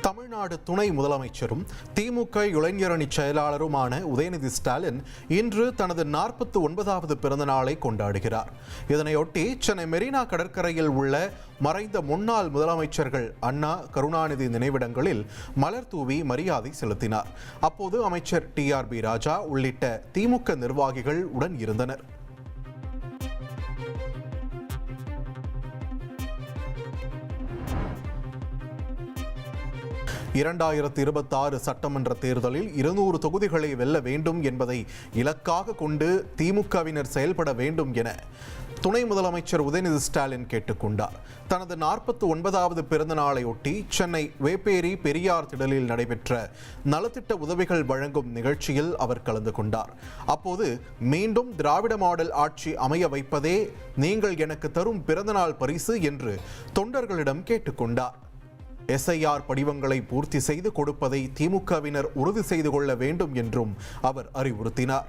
தமிழ்நாடு துணை முதலமைச்சரும் திமுக இளைஞரணி செயலாளருமான உதயநிதி ஸ்டாலின் இன்று தனது 49வது பிறந்த நாளை கொண்டாடுகிறார். இதனையொட்டி சென்னை மெரினா கடற்கரையில் உள்ள மறைந்த முன்னாள் முதலமைச்சர்கள் அண்ணா, கருணாநிதி நினைவிடங்களில் மலர் தூவி மரியாதை செலுத்தினார். அப்போது அமைச்சர் TRB ராஜா உள்ளிட்ட திமுக நிர்வாகிகள் உடன் இருந்தனர். (2026) சட்டமன்ற தேர்தலில் 200 தொகுதிகளை வெல்ல வேண்டும் என்பதை இலக்காக கொண்டு திமுகவினர் செயல்பட வேண்டும் என துணை முதலமைச்சர் உதயநிதி ஸ்டாலின் கேட்டுக்கொண்டார். தனது 49வது பிறந்த நாளையொட்டி சென்னை வேப்பேரி பெரியார் திடலில் நடைபெற்ற நலத்திட்ட உதவிகள் வழங்கும் நிகழ்ச்சியில் அவர் கலந்து கொண்டார். அப்போது மீண்டும் திராவிட மாடல் ஆட்சி அமைய வைப்பதே நீங்கள் எனக்கு தரும் பிறந்தநாள் பரிசு என்று தொண்டர்களிடம் கேட்டுக்கொண்டார். SIR படிவங்களை பூர்த்தி செய்து கொடுப்பதை திமுகவினர் உறுதி செய்து கொள்ள வேண்டும் என்றும் அவர் அறிவுறுத்தினார்.